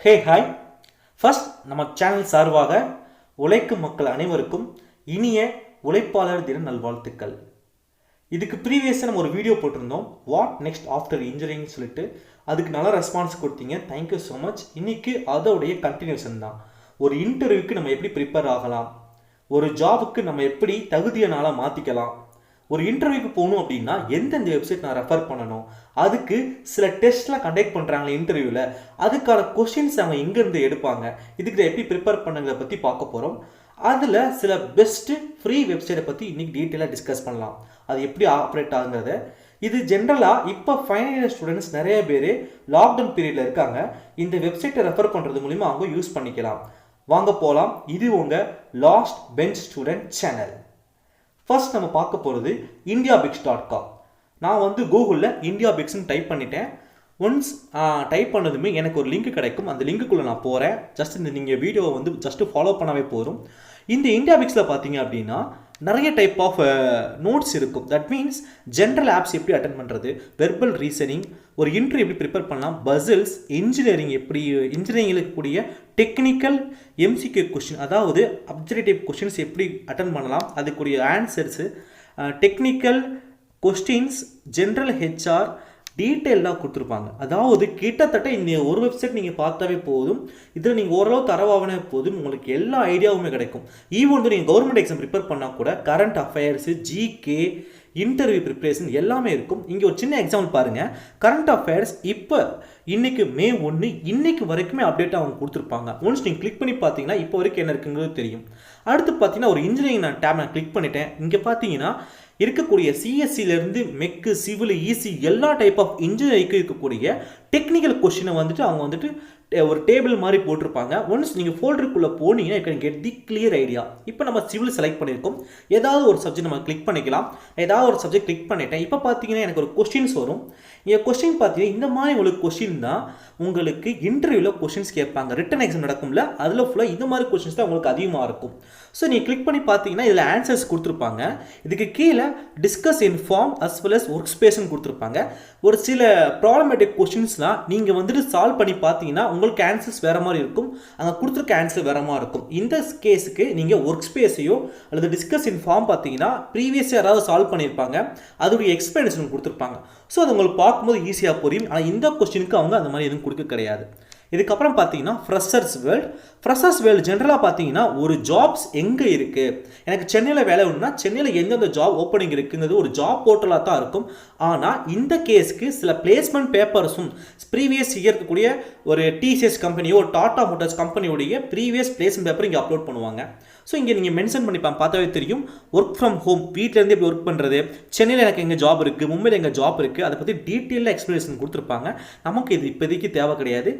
Hey hi. First நம்ம channel சார்பாக உழைக்கும் மக்கள் அனைவருக்கும் இனிய உழைப்பாளர் தின நல்வாழ்த்துக்கள். இதுக்கு ப்ரீவியஸாக நம்ம ஒரு வீடியோ போட்டிருந்தோம், வாட் நெக்ஸ்ட் ஆஃப்டர் இன்ஜினியரிங் சொல்லிட்டு. அதுக்கு நல்ல ரெஸ்பான்ஸ் கொடுத்தீங்க, தேங்க்யூ ஸோ மச். இன்னைக்கு அதோடைய கண்டினியூஷன் தான். ஒரு இன்டர்வியூக்கு நம்ம எப்படி ப்ரிப்பேர் ஆகலாம், ஒரு ஜாபுக்கு நம்ம எப்படி தகுதியானால மாற்றிக்கலாம், ஒரு இன்டர்வியூக்கு போகணும் அப்படின்னா எந்தெந்த வெப்சைட் நான் ரெஃபர் பண்ணணும், அதுக்கு சில டெஸ்ட்லாம் கண்டக்ட் பண்ணுறாங்களே இன்டர்வியூவில், அதுக்கான கொஷின்ஸ் அவங்க எங்கேருந்து எடுப்பாங்க, இதுக்கு எப்படி ப்ரிப்பேர் பண்ணுங்கிறத பற்றி பார்க்க போகிறோம். அதில் சில பெஸ்ட்டு ஃப்ரீ வெப்சைட்டை பற்றி இன்றைக்கி டீட்டெயிலாக டிஸ்கஸ் பண்ணலாம், அது எப்படி ஆப்ரேட் ஆகுங்கிறத. இது ஜென்ரலாக இப்போ ஃபைனல் இயர் ஸ்டூடெண்ட்ஸ் நிறைய பேர் லாக்டவுன் பீரியடில் இருக்காங்க. இந்த வெப்சைட்டை ரெஃபர் பண்ணுறது மூலிமா அவங்க யூஸ் பண்ணிக்கலாம். வாங்க போகலாம். இது உங்கள் last bench student channel. First நம்ம பார்க்க போகிறது indiabix.com. நான் கூகுளில் இந்தியாபிக்ஸ்ன்னு டைப் பண்ணிட்டேன். ஒன்ஸ் டைப் பண்ணதுமே எனக்கு ஒரு லிங்க் கிடைக்கும். அந்த லிங்க்குள்ளே நான் போகிறேன். ஜஸ்ட் நீங்கள் வீடியோவை ஜஸ்ட்டு ஃபாலோ பண்ணவே போதும். இந்த இந்தியாபிக்ஸில் பார்த்தீங்க அப்படின்னா நிறைய டைப் ஆஃப் நோட்ஸ் இருக்கும். தட் மீன்ஸ் ஜென்ரல் ஆப்ஸ் எப்படி அட்டன் பண்ணுறது, வெர்பல் ரீசனிங், ஒரு இன்டர்வியூ எப்படி ப்ரிப்பேர் பண்ணலாம், பசில்ஸ், இன்ஜினியரிங் எப்படி, இன்ஜினியரிங்கில் இருக்கக்கூடிய டெக்னிக்கல் எம்சிக்யூ கொஷின், அதாவது அப்ஜெக்டிவ் கொஷின்ஸ் எப்படி அட்டன் பண்ணலாம், அதுக்குரிய answers, technical questions, general HR டீட்டெயிலாக கொடுத்துருப்பாங்க. அதாவது கிட்டத்தட்ட இந்த ஒரு வெப்சைட் நீங்கள் பார்த்தாவே போதும், இதில் நீங்கள் ஓரளவு தரவாகவே போதும், உங்களுக்கு எல்லா ஐடியாவுமே கிடைக்கும். ஈவன் நீங்கள் கவர்மெண்ட் எக்ஸாம் ப்ரிப்பேர் பண்ணால் கூட current affairs, GK, interview preparation எல்லாமே இருக்கும். இங்கே ஒரு சின்ன எக்ஸாம்பிள் பாருங்கள். கரண்ட் அஃபேர்ஸ் இப்போ இன்றைக்கி May 1 இன்னைக்கு வரைக்குமே அப்டேட்டாக அவங்க கொடுத்துருப்பாங்க. ஒன்ஸ் நீங்கள் கிளிக் பண்ணி பார்த்தீங்கன்னா இப்போ வரைக்கும் என்ன இருக்குங்கிறது தெரியும். அடுத்து பார்த்தீங்கன்னா ஒரு இன்ஜினியரிங் டேப் நான் கிளிக் பண்ணிட்டேன். இங்கே பார்த்தீங்கன்னா இருக்கக்கூடிய சிஎஸ்சிலேருந்து மெக்கு, சிவில், இசி எல்லா டைப் ஆஃப் இன்ஜினியரிங்க்கு இருக்கக்கூடிய டெக்னிக்கல் கொஷினை அவங்க ஒரு டேபிள் மாதிரி போட்டிருப்பாங்க. ஒன்ஸ் நீங்கள் ஃபோல்டருக்குள்ளே போனீங்கன்னா can get the clear idea. இப்போ நம்ம சிவில் செலக்ட் பண்ணியிருக்கோம், ஏதாவது ஒரு சப்ஜெக்ட் நம்ம கிளிக் பண்ணிக்கலாம். ஏதாவது ஒரு சப்ஜெக்ட் கிளிக் பண்ணிட்டேன். இப்போ பார்த்தீங்கன்னா எனக்கு ஒரு கொஸ்டின்ஸ் வரும். இங்கே கொஸ்டின் பார்த்தீங்கன்னா இந்த மாதிரி உங்களுக்கு கொஸ்டின் தான் உங்களுக்கு இன்டர்வியூவில் கொஸ்டின்ஸ் கேட்பாங்க. ரிட்டன் எக்ஸாம் நடக்கும்ல, அதில் ஃபுல்லாக இந்த மாதிரி கொஸ்டின்ஸ் தான் உங்களுக்கு அதிகமாக இருக்கும். ஸோ நீங்கள் கிளிக் பண்ணி பார்த்தீங்கன்னா இதில் ஆன்சர்ஸ் கொடுத்துருப்பாங்க. இதுக்கு கீழே discuss in form as well as work ஸ்பேஸ்ன்னு கொடுத்துருப்பாங்க. ஒரு சில ப்ராப்ளமேட்டிக் கொஸ்டின்ஸ்லாம் நீங்கள் சால்வ் பண்ணி பார்த்தீங்கன்னா உங்களுக்கு ஆன்சர்ஸ் வேறு மாதிரி இருக்கும், அங்கே கொடுத்துருக்க ஆன்சர் வேறு மாதிரி இருக்கும். இந்த கேஸுக்கு நீங்கள் ஒர்க் ஸ்பேஸையோ அல்லது டிஸ்கஸ் இன் ஃபார்ம் பார்த்தீங்கன்னா ப்ரீவியஸாக யாராவது சால்வ் பண்ணியிருப்பாங்க, அதோடைய எக்ஸ்பிளனேஷன் கொடுத்துருப்பாங்க. ஸோ அது உங்களுக்கு பார்க்கும்போது ஈஸியாக புரியும். ஆனால் இந்த கொஸ்டினுக்கு அவங்க அந்த மாதிரி எதுவும் கொடுக்க கிடையாது. இதுக்கப்புறம் பார்த்தீங்கன்னா ஃப்ரெஷர்ஸ் வேர்ல்டு ஜென்ரலாக பார்த்தீங்கன்னா ஒரு ஜாப்ஸ் எங்கே இருக்குது, எனக்கு சென்னையில் வேலை வேணும்னா சென்னையில் எந்தெந்த ஜாப் ஓப்பனிங் இருக்குங்கிறது ஒரு ஜாப் போர்ட்டலாக தான் இருக்கும். ஆனால் இந்த கேஸுக்கு சில பிளேஸ்மெண்ட் பேப்பர்ஸும் ப்ரீவியஸ் இயர் இருக்கக்கூடிய ஒரு டிசிஎஸ் கம்பெனியோ டாடா மோட்டார்ஸ் கம்பெனியோடைய ப்ரீவியஸ் பிளேஸ்மெண்ட் பேப்பர் இங்கே அப்லோட் பண்ணுவாங்க. ஸோ இங்கே நீங்கள் மென்ஷன் பண்ணிப்பாங்க, பார்த்தாவே தெரியும். ஒர்க் ஃப்ரம் ஹோம், வீட்டிலேருந்து எப்படி ஒர்க் பண்ணுறது, சென்னையில் எனக்கு எங்கே ஜாப் இருக்குது, மும்பையில் எங்கே ஜாப் இருக்குது, அதை பற்றி டீட்டெயிலாக எக்ஸ்ப்ளனேஷன் கொடுத்துருப்பாங்க. நமக்கு இது இப்போதைக்கு தேவை கிடையாது.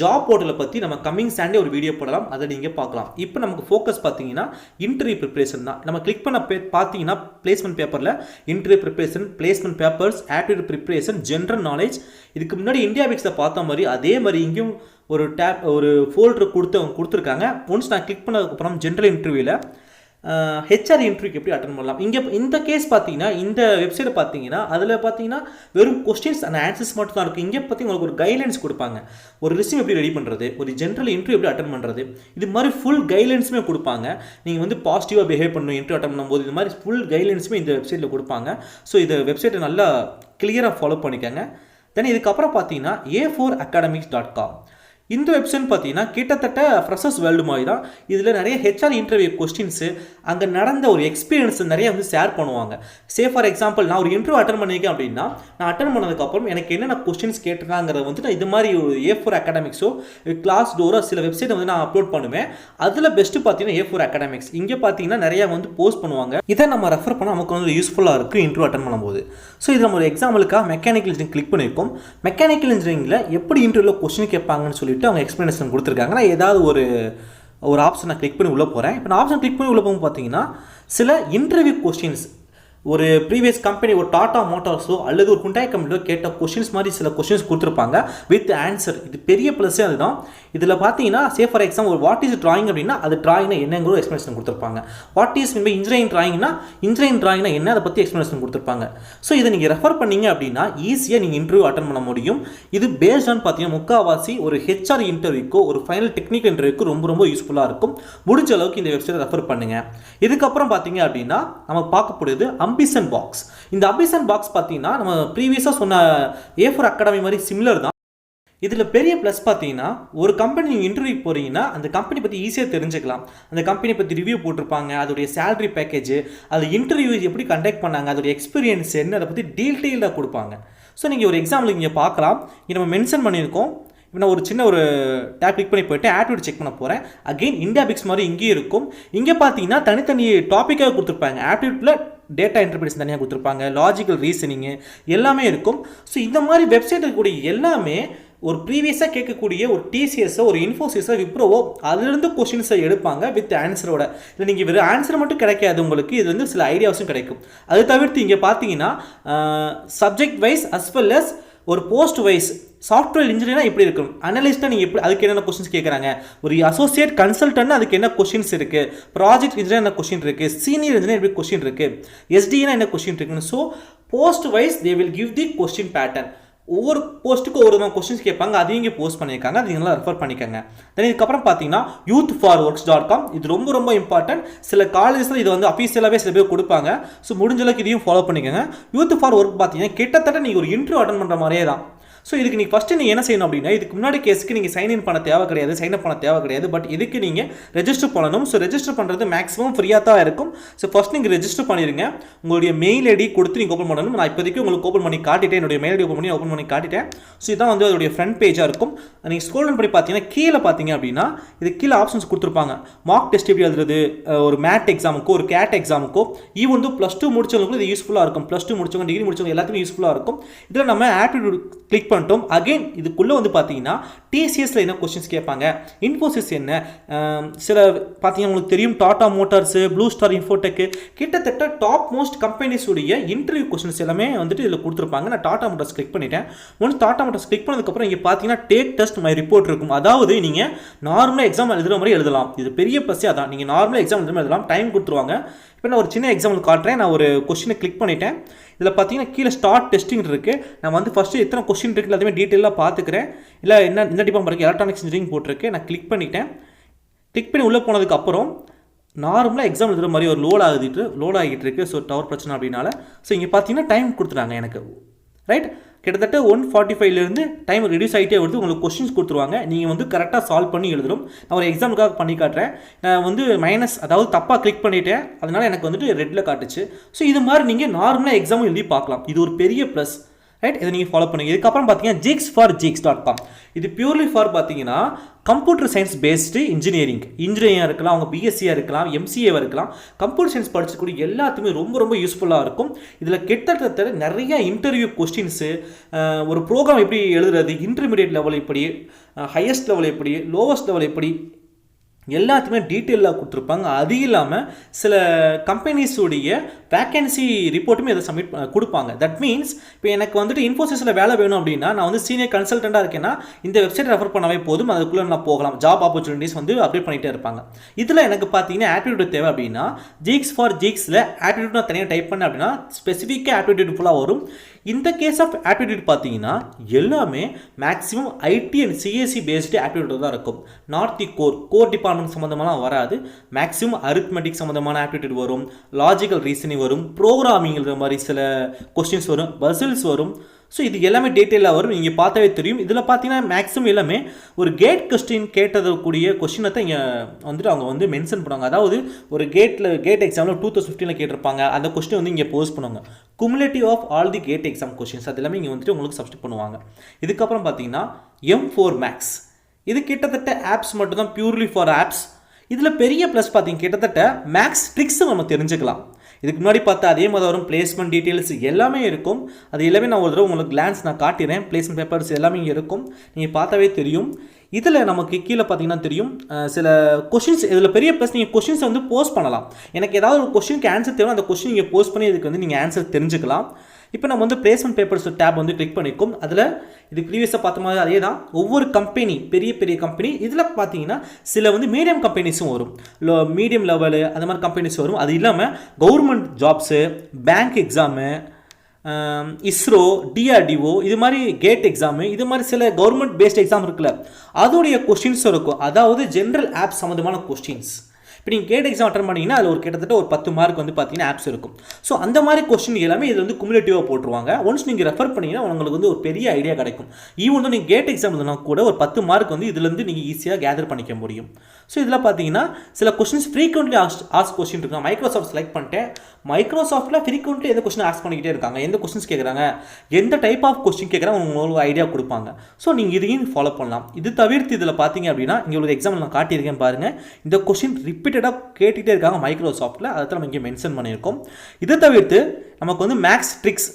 ஜாப் போர்ட்டலை பற்றி நம்ம கம்மிங் சாண்டே ஒரு வீடியோ போடலாம், அதை நீங்கள் பார்க்கலாம். இப்போ நமக்கு ஃபோக்கஸ் பார்த்தீங்கன்னா இன்டர்வியூ ப்ரிப்பரேஷன் தான். நம்ம கிளிக் பண்ண பார்த்தீங்கன்னா பிளேஸ்மெண்ட் பேப்பரில் interview preparation, placement papers, aptitude preparation, general knowledge. இதுக்கு முன்னாடி இந்தியாபிக்ஸில் பார்த்த மாதிரி அதே மாதிரி இங்கேயும் ஒரு ஃபோல்டர் கொடுத்துருக்காங்க. ஒன்ஸ் நான் கிளிக் பண்ணதுக்கப்புறம் ஜென்ரல் இன்டர்வியூவில் ஹெச்ஆர் இன்டர்வியூக்கு எப்படி அட்டன் பண்ணலாம். இங்கே இந்த கேஸ் பார்த்தீங்கன்னா இந்த வெப்சைட்டை பார்த்தீங்கன்னா அதில் பார்த்தீங்கன்னா வெறும் கொஸ்டின்ஸ் அண்ட் ஆன்சர்ஸ் மட்டும் தான் இருக்கும். இங்கே பார்த்தீங்கன்னா உங்களுக்கு ஒரு கைட்லைன்ஸ் கொடுப்பாங்க, ஒரு ரெஸ்யூம் எப்படி ரெடி பண்ணுறது, ஒரு ஜென்ரல் இன்டர்வியூ எப்படி அட்டன் பண்ணுறது, இது மாதிரி ஃபுல் கைட்லைன்ஸுமே கொடுப்பாங்க. நீங்கள் பாசிட்டிவாக பிஹேவ் பண்ணணும் இன்டர்வியூ அட்டன் பண்ணும்போது, இது மாதிரி ஃபுல் கைட்லைன்ஸுமே இந்த வெப்சைட்டில் கொடுப்பாங்க. ஸோ இந்த வெப்சைட்டை நல்லா கிளியராக ஃபாலோ பண்ணிக்கோங்க. தென் இதுக்கப்புறம் பார்த்தீங்கன்னா a4academics.com. இந்த வெப்சைட் பார்த்தீங்கன்னா கிட்டத்தட்ட ஃப்ரெஷர்ஸ் வேர்ல்டு மாதிரி தான். இதில் நிறைய ஹெச்ஆர் இன்டர்வியூ கொஸ்டின்ஸு, அங்கே நடந்த ஒரு எக்ஸ்பீரியன்ஸ் நிறைய ஷேர் பண்ணுவாங்க. ஃபார் எக்ஸாம்பிள் நான் ஒரு இன்டர்வியூ அட்டன் பண்ணியிருக்கேன் அப்படின்னா, நான் அட்டன் பண்ணதுக்கப்புறம் எனக்கு என்னென்ன கொஸ்டின்ஸ் கேட்டிருக்காங்கிறத நான் இது மாதிரி ஒரு A4 அகாடமிக்ஸோ கிளாஸ் டோரோ சில வெப்சைட்டை நான் அப்லோட் பண்ணுவேன். அதில் பெஸ்ட்டு பார்த்தீங்கன்னா A4 அகாடமிக்ஸ். இங்கே பார்த்தீங்கன்னா நிறையா போஸ்ட் பண்ணுவாங்க. இதை நம்ம ரெஃபர் பண்ணால் நமக்கு யூஸ்ஃபுல்லாக இருக்குது இன்டர்வியூ அட்டன் பண்ணும்போது. ஸோ இது நம்ம ஒரு எக்ஸாம்பிளுக்காக மெக்கானிக்கல் இன்ஜினியரிங் கிளிக் பண்ணியிருக்கோம். மெக்கானிக்கல் இன்ஜினியரிங்கில் எப்படி இன்டர்வியூவில் கொஸ்டின் கேட்பாங்கன்னு சொல்லி அவங்க எக்ஸ்பிளனேஷன் கொடுத்துருக்காங்க. நான் ஏதாவது ஒரு ஆப்ஷனை கிளிக் பண்ணி உள்ளே போகிறேன். இப்போ நான் ஆப்ஷன் கிளிக் பண்ணி உள்ளே போகும் பார்த்தீங்கன்னா சில இன்டர்வியூ கொஸ்டின்ஸ் ஒரு ப்ரீவியஸ் கம்பெனி ஒரு டாடா மோட்டார்ஸோ அல்லது ஒரு ஹுண்டாய் கம்பெனியோ கேட்ட கொஷின்ஸ் மாதிரி சில கொஷின்ஸ் கொடுத்துருப்பாங்க வித் ஆன்சர். இது பெரிய ப்ளஸ்ஸே அதுதான். இதில் பார்த்தீங்கன்னா ஃபார் எக்ஸாம்பிள் ஒரு வாட் இஸ் டிராயிங் அப்படின்னா அது டிராயிங்னா என்னங்கிற ஒரு எக்ஸ்பிளேஷன் கொடுத்துருப்பாங்க. வாட் இஸ் இன்ஜினியரிங் டிராயிங்னா என்ன அதை பற்றி எக்ஸ்பிளேஷன் கொடுத்துருப்பாங்க. ஸோ இதை நீங்கள் ரெஃபர் பண்ணீங்க அப்படின்னா ஈஸியாக நீங்கள் இன்டர்வியூ அட்டன் பண்ண முடியும். இது பேஸ்ட் ஆன் பார்த்தீங்கன்னா முக்கால்வாசி ஒரு ஹெச்ஆர் இன்டர்வியூக்கோ ஒரு ஃபைனல் டெக்னிக்கல் இன்டர்வியூக்கு ரொம்ப ரொம்ப யூஸ்ஃபுல்லாக இருக்கும். முடிஞ்ச அளவுக்கு இந்த வெப்சைட்டை ரெஃபர் பண்ணுங்கள். இதுக்கப்புறம் பார்த்தீங்க அப்படின்னா நம்ம பார்க்கக்கூடியது அம்பிஷன் பாக்ஸ். இந்த அம்பிஷன் பாக்ஸ் பார்த்தீங்கன்னா நம்ம ப்ரீவியஸாக சொன்ன A4 அகாடமி மாதிரி சிமிலர் தான். இதில் பெரிய ப்ளஸ் பார்த்தீங்கன்னா ஒரு கம்பெனி நீங்கள் இன்டர்வியூ போகிறீங்கன்னா அந்த கம்பெனி பற்றி ஈஸியாக தெரிஞ்சுக்கலாம். அந்த கம்பெனி பற்றி ரிவ்யூ போட்டிருப்பாங்க, அதோடைய சேலரி பேக்கேஜ், அது இன்டர்வியூ எப்படி கண்டக்ட் பண்ணாங்க, அதோடைய எக்ஸ்பீரியன்ஸ் என்ன, அதை பற்றி டீட்டெயிலாக கொடுப்பாங்க. ஸோ நீங்கள் ஒரு எக்ஸாம்பிள் இங்கே பார்க்கலாம். இங்கே நம்ம மென்ஷன் பண்ணியிருக்கோம். இப்போ நான் ஒரு சின்ன ஒரு டேப் கிளிக் பண்ணி போய்ட்டு ஆப்டிடியூட் செக் பண்ண போகிறேன். அகெயின் இந்தியா பிக்ஸ் மாதிரி இங்கேயும் இருக்கும். இங்கே பார்த்தீங்கன்னா தனித்தனி டாப்பிக்காக கொடுத்துருப்பாங்க. ஆப்டிடியூட்டில் டேட்டா இன்டர்பிரேஷன் தனியாக கொடுத்துருப்பாங்க, லாஜிக்கல் ரீசனிங்கு எல்லாமே இருக்கும். ஸோ இந்த மாதிரி வெப்சைட் இருக்கக்கூடிய எல்லாமே ஒரு ப்ரீவியஸாக கேட்கக்கூடிய ஒரு டிசிஎஸ்ஸோ ஒரு இன்ஃபோசிஸோ விப்ரோவோ அதிலிருந்து கொஷின்ஸை எடுப்பாங்க வித் ஆன்சரோட. இல்லை நீங்கள் வெறும் ஆன்சர் மட்டும் கிடைக்காது, உங்களுக்கு இது வந்து சில ஐடியாஸும் கிடைக்கும். அது தவிர்த்து இங்கே பார்த்தீங்கன்னா subject wise as well as ஒரு போஸ்ட் வைஸ் சாஃப்ட்வேர் இன்ஜினியராக எப்படி இருக்கும், அனலிஸ்ட்டாக நீங்கள் எப்படி அதுக்கு என்னென்ன கொஸ்டின்ஸ் கேட்குறாங்க, ஒரு அசோசியேட் கன்சல்டன்ட்னா அதுக்கு என்ன கொஸ்டின்ஸ் இருக்குது, ப்ராஜெக்ட் இன்ஜினியர் என்ன கொஸ்டின் இருக்குது, சீனியர் இன்ஜினியர் எப்படி கொஸ்டின் இருக்குது, எஸ்டினா என்ன கொஸ்டின் இருக்குன்னு. So post wise they will give the question pattern. ஒவ்வொரு போஸ்ட்டுக்கு ஒரு கொஸ்டின்ஸ் கேட்பாங்க, அதையும் இங்கே போஸ்ட் பண்ணியிருக்காங்க, அது நீங்களாம் ரெஃபர் பண்ணிக்கோங்க. தென் இதுக்கப்புறம் பார்த்தீங்கன்னா youthforworks.com. இது ரொம்ப ரொம்ப இம்பார்ட்டன்ட். சில காலேஜில் இது வந்து அஃபீஷியலாகவே சில பேர் கொடுப்பாங்க. ஸோ முடிஞ்ச அளவுக்கு இதையும் ஃபாலோ பண்ணிக்கோங்க. Youth for Work பார்த்தீங்கன்னா கிட்டத்தட்ட நீங்கள் ஒரு இன்டர்வியூ அட்டன் பண்ணுற மாதிரியே தான். ஸோ இதுக்கு நீங்கள் ஃபஸ்ட்டு நீங்கள் என்ன செய்யணும் அப்படின்னா, இதுக்கு முன்னாடி கேஸுக்கு நீங்கள் சைன்இன் பண்ண தேவை கிடையாது, சைன் அப் பண்ண தேவை கிடையாது. பட் இதுக்கு நீங்கள் ரெஜிஸ்டர் பண்ணணும். ஸோ ரெஜிஸ்டர் பண்ணுறது மேக்ஸிமம் ஃப்ரீயாக தான் இருக்கும். ஸோ ஃபஸ்ட் நீங்கள் ரெஜிஸ்டர் பண்ணிடுங்க. உங்களுடைய மெயில் ஐடி கொடுத்து நீங்கள் ஓப்பன் பண்ணணும். நான் இப்போதைக்கு உங்களுக்கு ஓப்பன் பண்ணி காட்டிட்டேன், என்னுடைய மெயில் ஐடி ஓப்பன் பண்ணி காட்டிட்டேன். ஸோ இதான் வந்து அதோடைய ஃப்ரண்ட் பேஜாக இருக்கும். நீங்கள் ஸ்க்ரோல் பண்ணி பார்த்தீங்கன்னா கீழே பார்த்தீங்க அப்படின்னா இது கீழே ஆப்ஷன்ஸ் கொடுத்துருப்பாங்க. மார்க் டெஸ்ட் எப்படி எழுதுறது, ஒரு மேட் எக்ஸாமுக்கோ ஒரு கேட் எக்ஸாமுக்கோ, ஈவன் வந்து +2 முடிச்சவங்களுக்கும் இது யூஸ்ஃபுல்லாக இருக்கும். +2 முடிச்சவங்க, டிகிரி முடிச்சவங்க எல்லாத்துக்கும் யூஸ்ஃபுல்லாக இருக்கும். இதில் நம்ம ஆப்டிடியூட் கிளிக் பண்ணிட்டோம். அகெயின் இதுக்குள்ளே வந்து பார்த்தீங்கன்னா டிசிஎஸ்ல என்ன கொஸ்டின்ஸ் கேட்பாங்க, இன்ஃபோசிஸ் என்ன, சில பார்த்தீங்கன்னா உங்களுக்கு தெரியும் Tata motors, blue star Infotech, கிட்டத்தட்ட டாப் மோஸ்ட் கம்பெனிஸுடைய இன்டர்வியூ கொஸ்டின்ஸ் எல்லாமே வந்துட்டு இதில் கொடுத்துருப்பாங்க. நான் டாடா மோட்டார்ஸ் கிளிக் பண்ணிட்டேன். ஒன்ஸ் டாடா மோட்டார்ஸ் கிளிக் பண்ணதுக்கப்புறம் இங்கே பார்த்தீங்கன்னா டேக் டெஸ்ட் மை ரிப்போர்ட் இருக்கும். அதாவது நீங்கள் நார்மலாக எக்ஸாம் எழுதுகிற மாதிரி எழுதலாம். இது பெரிய ப்ளஸ்ஸே அதான். நீங்கள் நார்மலாக எக்ஸாம் எழுதுகிற மாதிரி எழுதலாம், டைம் கொடுத்துருவாங்க. இப்போ நான் ஒரு சின்ன எக்ஸாம்பிள் காட்டுறேன். நான் ஒரு கொஸ்டினை கிளிக் பண்ணிட்டேன். இதில் பார்த்தீங்கன்னா கீழே ஸ்டார்ட் டெஸ்டிங் இருக்குது. நான் வந்து ஃபஸ்ட்டு எத்தனை கொஸ்டின் இருக்குது எல்லாத்தையுமே டீட்டெயிலாக பார்த்துக்கிறேன். இல்லை என்ன இந்த டிபார்ட்மெண்ட் எலக்ட்ரானிக்ஸ் இன்ஜினியரிங் போட்டிருக்கு. நான் கிளிக் பண்ணிட்டேன். கிளிக் பண்ணி உள்ளே போனதுக்கப்புறம் நார்மலாக எக்ஸாம் எழுதுகிற மாதிரி ஒரு லோட் ஆகிட்டு இருக்குது. ஸோ டவர் பிரச்சனை அப்படின்னால. ஸோ இங்கே பார்த்தீங்கன்னா டைம் கொடுத்துட்டாங்க எனக்கு, ரைட். கிட்டத்தட்ட 1:45 டைம் ரெடியூஸ் ஆகிட்டே வருது. உங்களுக்கு கொஸ்டின்ஸ் கொடுத்துருவாங்க, நீங்கள் வந்து கரெக்டாக சால்வ் பண்ணி எழுதணும். நான் ஒரு எக்ஸாமுக்காக பண்ணி காட்டுறேன். நான் வந்து அதாவது தப்பாக கிளிக் பண்ணிட்டேன், அதனால் எனக்கு வந்துட்டு ரெட்டில் காட்டுச்சு. ஸோ இது மாதிரி நீங்கள் நார்மலாக எக்ஸாமும் எழுதி பார்க்கலாம். இது ஒரு பெரிய ப்ளஸ், ரைட். இதை நீங்கள் ஃபாலோ பண்ணுங்கள். இதுக்கப்புறம் பார்த்தீங்கன்னா jigsforjigs.com. இது பியூர்லி ஃபார் பார்த்தீங்கன்னா கம்ப்யூட்டர் சயின்ஸ் பேஸ்டு இன்ஜினியரிங்காக இருக்கலாம், அவங்க பிஎஸ்சியாக இருக்கலாம், எம்சிஏவாக இருக்கலாம், கம்ப்யூட்டர் சயின்ஸ் படிச்சக்கூடிய எல்லாத்துக்குமே ரொம்ப ரொம்ப யூஸ்ஃபுல்லாக இருக்கும். இதில் கிட்டத்தட்ட நிறைய இன்டர்வியூ கொஸ்டின்ஸு, ஒரு ப்ரோக்ராம் எப்படி எழுதுறது, இன்டர்மீடியட் லெவல் எப்படி, ஹையஸ்ட் லெவல் எப்படி, லோவஸ்ட் லெவல் எப்படி, எல்லாத்துக்குமே டீட்டெயிலாக கொடுத்துருப்பாங்க. அது இல்லாமல் சில கம்பெனிஸுடைய வேக்கன்சி ரிப்போர்ட்டுமே இதை சப்மிட் கொடுப்பாங்க. தட் மீன்ஸ் இப்போ எனக்கு வந்துட்டு இன்ஃபோசிஸில் வேலை வேணும் அப்படின்னா, நான் வந்து சீனியர் கன்சல்டண்ட்டாக இருக்கேன்னா இந்த வெப்சைட் ரெஃபர் பண்ணவே போதும், அதுக்குள்ளே நான் போகலாம். ஜாப் ஆப்பர்ச்சுனிட்டிஸ் வந்து அப்டேட் பண்ணிகிட்டே இருப்பாங்க. இதில் எனக்கு பார்த்தீங்கன்னா ஆப்டிடியூட் தேவை அப்படின்னா jigsforjigsல ஆப்டிடியூட் நான் தனியாக டைப் பண்ணேன் அப்படின்னா ஸ்பெசிஃபிக்காக ஆப்டிடியூட் ஃபுல்லாக வரும். இந்த கேஸ் ஆஃப் ஆப்டிடியூட் பார்த்தீங்கன்னா எல்லாமே maximum IT and CSC based aptitude தான் இருக்கும். நாட் தி கோர் டிபார்ட்மெண்ட் சம்மந்தமாக வராது. மேக்ஸிமம் அரித்மெட்டிக் சம்மந்தமான ஆப்டிடியூட் வரும், லாஜிக்கல் ரீசனிங் வரும், ப்ரோக்ராமிங்கிற மாதிரி சில கொஸ்டின்ஸ் வரும், பசில்ஸ் வரும். ஸோ இது எல்லாமே டீட்டெயிலாக வரும், நீங்கள் பார்த்தாவே தெரியும். இதில் பார்த்தீங்கன்னா மேக்ஸிமம் எல்லாமே ஒரு கேட் கொஸ்டின் கேட்டதற்குரிய கொஸ்டினை தான் இங்கே வந்துட்டு அவங்க வந்து மென்ஷன் பண்ணுவாங்க. அதாவது ஒரு கேட் எக்ஸாமில் 2015 கேட்டிருப்பாங்க, அந்த கொஸ்டின் வந்து இங்கே போஸ்ட் பண்ணுவாங்க. Cumulative of all the GATE exam questions அது எல்லாமே இங்கே வந்துட்டு உங்களுக்கு சப்ஸ்டிட் பண்ணுவாங்க. இதுக்கப்புறம் பார்த்தீங்கன்னா M4 Max. இது கிட்டத்தட்ட ஆப்ஸ் மட்டும்தான், பியூர்லி ஃபார் ஆப்ஸ். இதில் பெரிய ப்ளஸ் பார்த்தீங்க கிட்டத்தட்ட மேக்ஸ் ட்ரிக்ஸை நம்ம தெரிஞ்சுக்கலாம். இதுக்கு முன்னாடி பார்த்தா அதே மாதிரி வரும் பிளேஸ்மெண்ட் டீட்டெயில்ஸ் எல்லாமே இருக்கும். அது எல்லாமே நான் ஒரு தடவை உங்களுக்கு கிளான்ஸ் நான் காட்டிடுறேன். பிளேஸ்மெண்ட் பேப்பர்ஸ் எல்லாமே இங்கே இருக்கும், நீங்கள் பார்த்தாவே தெரியும். இதில் நமக்கு கீழே பார்த்தீங்கன்னா தெரியும் சில கொஷின்ஸ். இதில் பெரிய ப்ளஸ் நீங்கள் கொஷின்ஸை வந்து போஸ்ட் பண்ணலாம். எனக்கு ஏதாவது ஒரு கொஷினுக்கு ஆன்சர் தேவை, அந்த கொஷின் நீங்கள் போஸ்ட் பண்ணி இதுக்கு வந்து நீங்கள் ஆன்சர் தெரிஞ்சுக்கலாம். இப்போ நம்ம வந்து பிளேஸ்மெண்ட் பேப்பர்ஸ் டேப் வந்து கிளிக் பண்ணிக்கும். அதில் இது ப்ரீவியஸாக பார்த்த மாதிரி அதே தான். ஒவ்வொரு கம்பெனி பெரிய பெரிய கம்பெனி, இதில் பார்த்தீங்கன்னா சில வந்து மீடியம் கம்பெனிஸும் வரும், மீடியம் லெவலு அந்த மாதிரி கம்பெனிஸ் வரும். அது இல்லாமல் government jobs, bank exam, ISRO, DRDO, இது மாதிரி கேட் எக்ஸாமு, இது மாதிரி சில கவர்மெண்ட் பேஸ்ட் எக்ஸாம் இருக்குல்ல, அதோடைய கொஸ்டின்ஸும் இருக்கும். அதாவது ஜென்ரல் ஆப் சம்மந்தமான கொஸ்டின்ஸ். இப்போ நீங்கள் கேட் எக்ஸாம் அட்டன் பண்ணிங்கன்னா அதில் ஒரு கிட்டத்தட்ட ஒரு 10 மார்க் வந்து பார்த்தீங்கன்னா ஆப்ஸ் இருக்கும். ஸோ அந்த மாதிரி கொஸ்டின் எல்லாமே இது வந்து குமுலேட்டிவாக போட்டுருவாங்க. ஒன்ஸ் நீங்கள் ரெஃபர் பண்ணிங்கன்னா உங்களுக்கு வந்து ஒரு பெரிய ஐடியா கிடைக்கும். ஈவன் வந்து நீங்கள் கேட் எக்ஸாம் இருந்தால் கூட ஒரு 10 மார்க் வந்து இதுலேருந்து நீங்கள் ஈஸியாக கேதர் பண்ணிக்க முடியும். ஸோ இதில் பார்த்தீங்கன்னா சில கொஸ்டின்ஸ் ஃப்ரீக்வெண்ட்லி ஆஸ்க் கொஸ்டின் இருக்கும். மைக்ரோசாஃப்ட் செலக்ட் பண்ணிட்டேன். மைக்ரோசாஃப்ட்டில் ஃப்ரீக்வெண்ட்லி எந்த கொஸ்டின் ஆஸ்க் பண்ணிக்கிட்டே இருக்காங்க, எந்த கொஸ்டின்ஸ் கேட்குறாங்க, எந்த டைப் ஆஃப் கொஸ்டின் கேட்குறாங்க, உங்களுக்கு ஐடியா கொடுப்பாங்க. ஸோ நீங்கள் இதையும் ஃபாலோ பண்ணலாம். இது தவிர்த்து இதில் பார்த்தீங்க அப்படின்னா இங்கே ஒரு எக்ஸாம்பிள் நான் காட்டியிருக்கேன் பாருங்கள். இந்த கொஸ்டின் ரிப்பீட்டடாக கேட்டுகிட்டே இருக்காங்க மைக்ரோசாஃப்ட்டில், அதை நம்ம இங்கே மென்ஷன் பண்ணியிருக்கோம். இதை தவிர்த்து நமக்கு வந்து மேக்ஸ் ட்ரிக்ஸ்,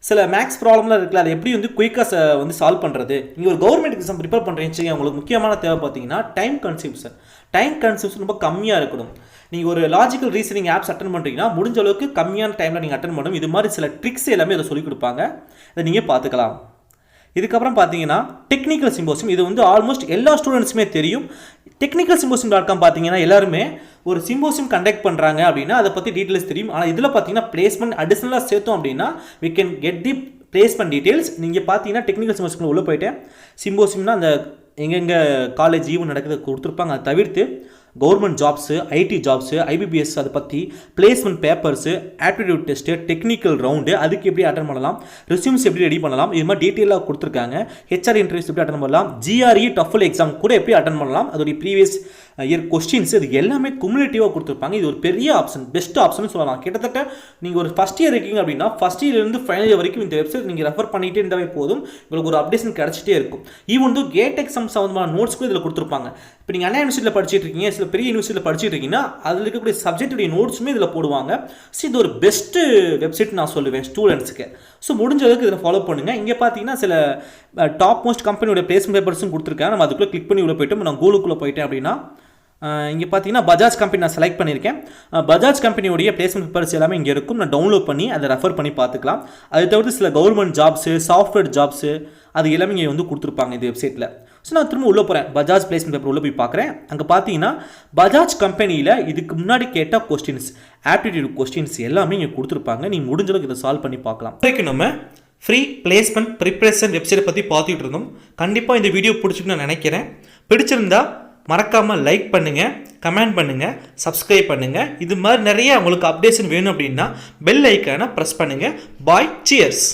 சில மேக்ஸ் ப்ராப்ளம்லாம் இருக்குல்ல, அதை எப்படி வந்து குயிக்காக வந்து சால்வ் பண்ணுறது. நீங்கள் ஒரு கவர்மெண்ட் எக்ஸாம் ப்ரிப்பேர் பண்ணுறீங்க, உங்களுக்கு முக்கியமான தேவை பார்த்தீங்கன்னா டைம் கன்சம்ப்ஷன். டைம் கன்சம்ப்ஷன் ரொம்ப கம்மியாக இருக்கணும். நீங்கள் ஒரு லாஜிக்கல் ரீசனிங் ஆப்ஸ் அட்டன் பண்ணுறீங்கன்னா முடிஞ்ச அளவுக்கு கம்மியான டைமில் நீங்கள் அட்டன் பண்ணணும். இது மாதிரி சில ட்ரிக்ஸ் எல்லாமே அதை சொல்லிக் கொடுப்பாங்க, அதை நீங்கள் பார்த்துக்கலாம். இதுக்கப்புறம் பார்த்தீங்கன்னா டெக்னிக்கல் சிம்போசியம். இது வந்து ஆல்மோஸ்ட் எல்லா ஸ்டூடெண்ட்ஸுமே தெரியும். டெக்னிக்கல் சிம்போசியம்.com பார்த்தீங்கன்னா எல்லாருமே ஒரு சிம்போசியம் கண்டக்ட் பண்ணுறாங்க அப்படின்னா அதை பற்றி டீட்டெயில்ஸ் தெரியும். ஆனால் இதில் பார்த்தீங்கன்னா பிளேஸ்மெண்ட் அடிஷ்னலாக சேர்த்தோம் அப்படின்னா we can get the placement details. நீங்கள் பார்த்தீங்கன்னா டெக்னிக்கல் சிம்போசியம் உள்ளே போயிட்டேன். சிம்போசியம்னா அந்த எங்கெங்கே காலேஜ் ஈவெண்ட் நடக்குது கொடுத்துருப்பாங்க. அதை தவிர்த்து government jobs, IT jobs, IBPS, அதை பற்றி placement papers, aptitude test, technical round, அதுக்கு எப்படி அட்டன் பண்ணலாம், ரெஸ்யூம்ஸ் எப்படி ரெடி பண்ணலாம், இது மாதிரி டீட்டெயிலாக கொடுத்துருக்காங்க. ஹெச்ஆர் இன்டர்வியூஸ் எப்படி அட்டன் பண்ணலாம், ஜிஆர்இ டஃபல் எக்ஸாம் கூட எப்படி அட்டன் பண்ணலாம், அதோடைய ப்ரீவியஸ் இயர் கொஸ்டின்ஸ், இது எல்லாமே குமுலேட்டிவாக கொடுத்துருப்பாங்க. இது ஒரு பெரிய ஆப்ஷன், பெஸ்ட் ஆப்ஷன் சொல்லலாம். கிட்டத்தட்ட நீங்கள் ஒரு ஃபஸ்ட் இயர் இருக்கீங்க அப்படின்னா ஃபஸ்ட் இயர்லேருந்து ஃபைனல் இயர் வரைக்கும் இந்த வெப்சைட் நீங்கள் ரெஃபர் பண்ணிகிட்டே இருந்தாவே போதும், உங்களுக்கு ஒரு அப்டேஷன் கிடச்சிட்டே இருக்கும். ஈவன் வந்து கேட் எக்ஸாம் சம்மந்தமான நோட்ஸ் கூட இதில் கொடுத்துருப்பாங்க. இப்போ நீங்கள் அண்ணா யூனிவர்சிட்டியில் படிச்சுட்டு இருக்கீங்க, சில பெரிய யூனிவர்சிட்டியில் படிச்சுட்டு இருக்கீங்கன்னா அதில் இருக்கக்கூடிய சப்ஜெக்டுடைய நோட்ஸுமே இதில் போடுவாங்க. ஸோ இது ஒரு பெஸ்ட்டு வெப்சைட் நான் சொல்லுவேன் ஸ்டூடெண்ட்ஸுக்கு. ஸோ முடிஞ்ச அளவுக்கு இதில் ஃபாலோ பண்ணுங்கள். இங்கே பார்த்தீங்கன்னா சில டாப் மோஸ்ட் கம்பெனியோட பிளேஸ்மெண்ட் பேப்பர்ஸும் கொடுத்துருக்காங்க. நம்ம அதுக்குள்ளே கிளிக் பண்ணி உள்ள போய்ட்டு நான் கூகுளுக்குள்ளே போயிட்டேன் அப்படின்னா இங்கே பார்த்தீங்கன்னா பஜாஜ் கம்பெனி நான் செலக்ட் பண்ணியிருக்கேன். பஜாஜ் கம்பெனியோடைய பிளேஸ்மெண்ட் பேப்பர்ஸ் எல்லாமே இங்கே இருக்கும். நான் டவுன்லோட் பண்ணி அதை ரெஃபர் பண்ணி பார்த்துக்கலாம். அது தவிர்த்து சில கவர்மெண்ட் ஜாப்ஸு, சாஃப்ட்வேர் ஜாப்ஸு, அது எல்லாமே இங்கே வந்து கொடுத்துருப்பாங்க இந்த வெப்சைட்டில். ஸோ நான் திரும்ப உள்ளே போகிறேன், பஜாஜ் பிளேஸ்மெண்ட் பேப்பர் உள்ளே போய் பார்க்குறேன். அங்கே பார்த்தீங்கன்னா பஜாஜ் கம்பெனியில் இதுக்கு முன்னாடி கேட்ட கொஸ்டின்ஸ், ஆப்டிடியூட் கொஸ்டின்ஸ் எல்லாமே இங்கே கொடுத்துருப்பாங்க. நீங்கள் முடிஞ்ச அளவுக்கு இதை சால்வ் பண்ணி பார்க்கலாம். வரைக்கும் நம்ம ஃப்ரீ பிளேஸ்மெண்ட் ப்ரிப்பரேஷன் வெப்சைட்டை பற்றி பார்த்துக்கிட்டு இருந்தோம். கண்டிப்பாக இந்த வீடியோ பிடிச்சின்னு நான் நினைக்கிறேன். பிடிச்சிருந்தா மறக்காமல் லைக் பண்ணுங்கள், கமெண்ட் பண்ணுங்கள், சப்ஸ்கிரைப் பண்ணுங்கள். இது மாதிரி நிறைய உங்களுக்கு அப்டேஷன் வேணும் அப்படின்னா பெல் ஐக்கானை ப்ரெஸ் பண்ணுங்கள். பாய், சியர்ஸ்.